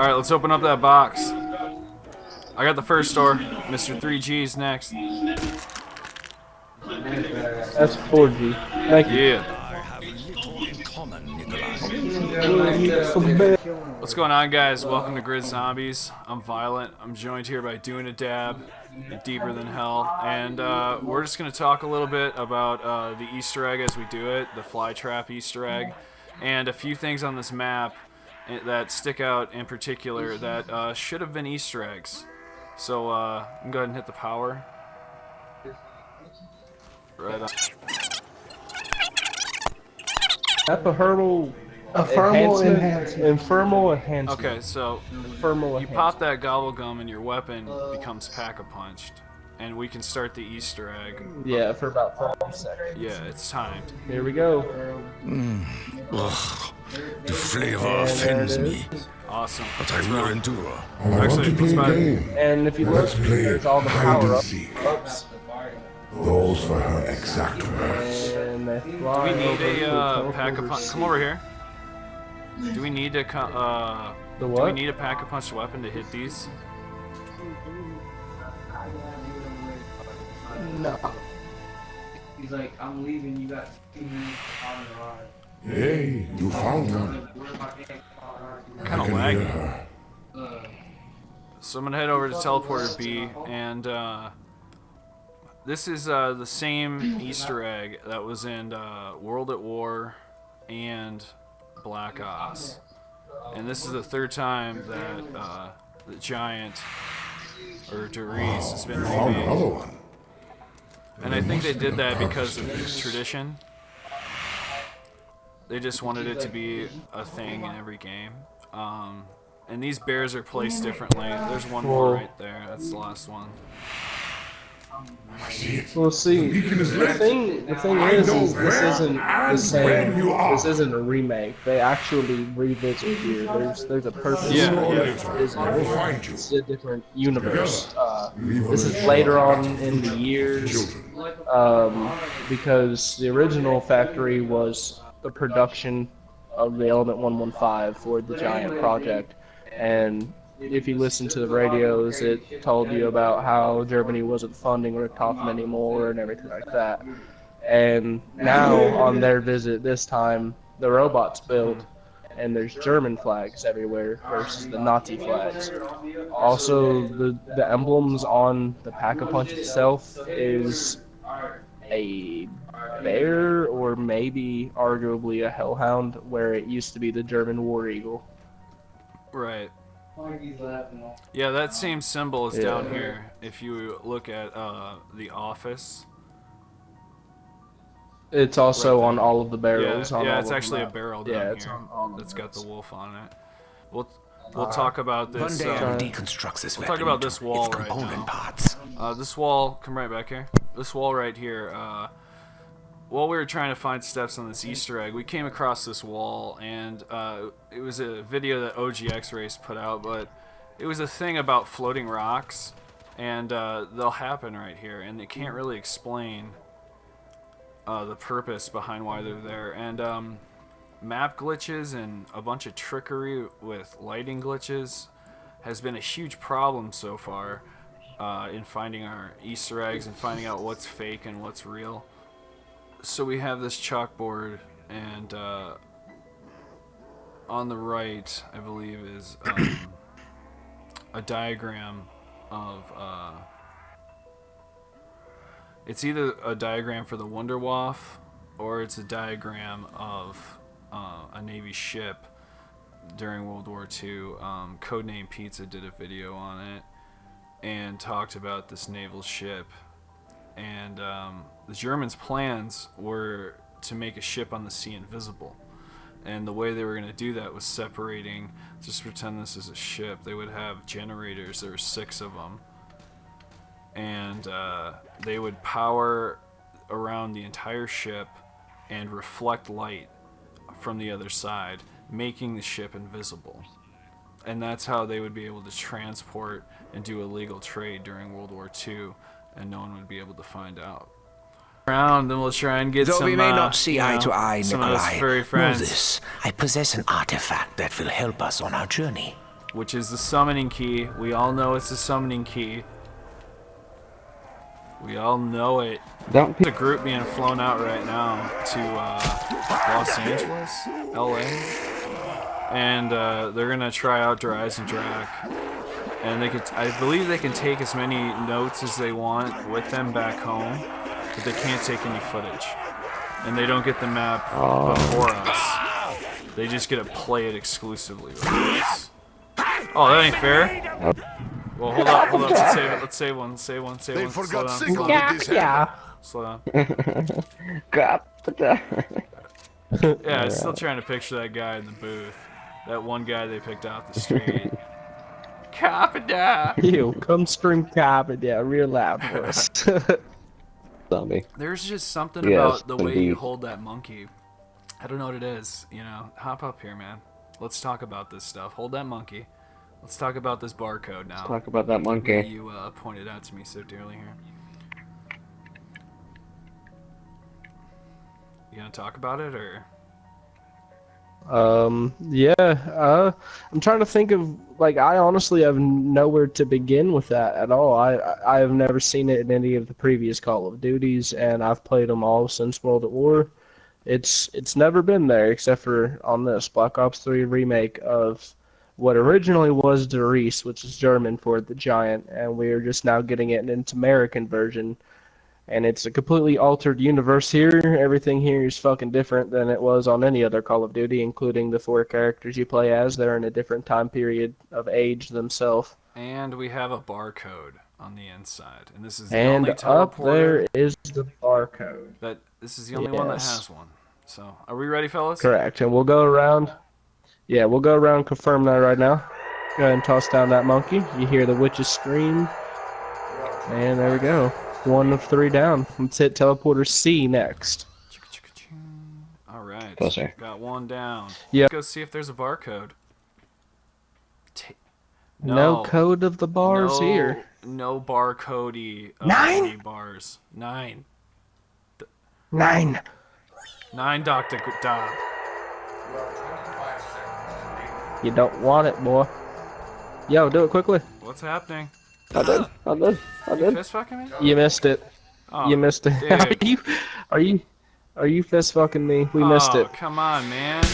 Alright, let's open up that box. I got the first door. Mr. 3G's next. That's 4G. Thank you. Yeah. What's going on, guys? Welcome to GRIZZombies. I'm Viollent. I'm joined here by Doing a Dab, Deeper Than Hell, and we're just going to talk a little bit about the Easter egg as we do it, the fly trap Easter egg, and a few things on this map that stick out in particular that should have been Easter eggs. So I'm going to go ahead and hit the power. Right on. Thermal enhancement. Okay, so you pop that gobble gum and your weapon becomes pack-a-punched, and we can start the Easter egg. Yeah, for about 5 seconds. Yeah, it's timed. Here we go. Ugh, the flavor offends me. Awesome. But I will endure. Actually, let's And if you look, there's all the power-ups. Those were her exact words. And they Do fly we need over a pack-a-punch? Come over here. Do we need to The what? Do we need a pack-a-punch weapon to hit these? No. He's like, I'm leaving, you got 2 minutes on the ride. Hey, you found one. Kind of I can hear laggy. her. So I'm gonna head over to Teleporter B, and this is the same Easter egg that was in World at War and Black Ops, and this is the third time that the Giant or GRIZZ has been Found another remade, one. and I think they did that because of tradition. They just wanted it to be a thing in every game. And these bears are placed differently. There's one more right there. That's the last one. I see it. We'll see. The beacon is lit. The thing is this isn't the same. This isn't a remake. They actually revisit here. There's a purpose. Yeah, for yeah. it. I will find you. It's a different universe. This is later on in the years, because the original factory was the production of the Element 115 for the Giant project, and if you listen to the radios, it told you about how Germany wasn't funding Richthofen anymore and everything like that. And now, on their visit this time, the robot's built, and there's German flags everywhere versus the Nazi flags. Also, the emblems on the Pack-a-Punch itself is a bear, or maybe arguably a hellhound, where it used to be the German war eagle. Right. Yeah, that same symbol is down here. If you look at the office. It's also Right on all of the barrels. Yeah, it's actually a barrel down it's here on that's got the wolf on it. We'll talk about this. One day I'll deconstruct this We'll weapon talk about into this wall its right component now. parts. This wall, come right back here. This wall right here. While we were trying to find steps on this Easter egg, we came across this wall, and it was a video that OGX Race put out, but it was a thing about floating rocks, and they'll happen right here, and they can't really explain the purpose behind why they're there. And map glitches and a bunch of trickery with lighting glitches has been a huge problem so far in finding our Easter eggs and finding out what's fake and what's real. So we have this chalkboard, and on the right, I believe, is a diagram of it's either a diagram for the Wunderwaffe, or it's a diagram of a Navy ship during World War II. Codename Pizza did a video on it and talked about this naval ship. And the Germans' plans were to make a ship on the sea invisible. And the way they were going to do that was separating, just pretend this is a ship. They would have generators, there were 6 of them. And they would power around the entire ship and reflect light from the other side, making the ship invisible. And that's how they would be able to transport and do illegal trade during World War II, and no one would be able to find out. Around, then we'll try and get Though some. we may not see eye to eye, some of those Nikolai, furry know friends. this. I possess an artifact that will help us on our journey. which is the summoning key. We all know it's the summoning key. We all know it. Don't There's a group being flown out right now to Los Angeles, LA, and they're gonna try out GRIZZ and Drac. And I believe they can take as many notes as they want with them back home, but they can't take any footage. And they don't get the map before us. They just get to play it exclusively with us. Oh, that ain't fair. Well, hold up. Let's save one. They forgot Slow signal down. with this hammer. Slow down. Yeah, I'm still trying to picture that guy in the booth. That one guy they picked off the street. Capita! You come scream Capita real loud for us. Zombie. There's just something Yes, about the way you indeed. hold that monkey. I don't know what it is. You know, hop up here, man. Let's talk about this stuff. Hold that monkey. Let's talk about this barcode now. Talk about that That monkey. you pointed out to me so dearly here. You gonna talk about it or? Yeah. I'm trying to think of, like, I honestly have nowhere to begin with that at all. I have never seen it in any of the previous Call of Duties, and I've played them all since World at War. It's never been there except for on this Black Ops 3 remake of what originally was GRIZZ, which is German for the Giant, and we're just now getting it in its American version. And it's a completely altered universe here. Everything here is fucking different than it was on any other Call of Duty, including the 4 characters you play as. They're in a different time period of age themselves. And we have a barcode on the inside, and this is the And only up there teleporter is the barcode. this is the only one that Yes. has one. So, are we ready, fellas? Correct. And we'll go around. Yeah, we'll go around and confirm that right now. Go ahead and toss down that monkey. You hear the witch's scream. And there we go. 1 of 3 down. Let's hit teleporter C next. All right. Closer. Got one down. Yeah. Let's go see if there's a barcode. No code of the bars here. No barcode of 9? any bars. 9. 9. 9, Dr. Dob. You don't want it, boy. Yo, do it quickly. What's happening? I did. You fist fucking me? You missed it. Oh, You missed it. dude. Are you fist fucking me? We missed it. Oh, come on, man.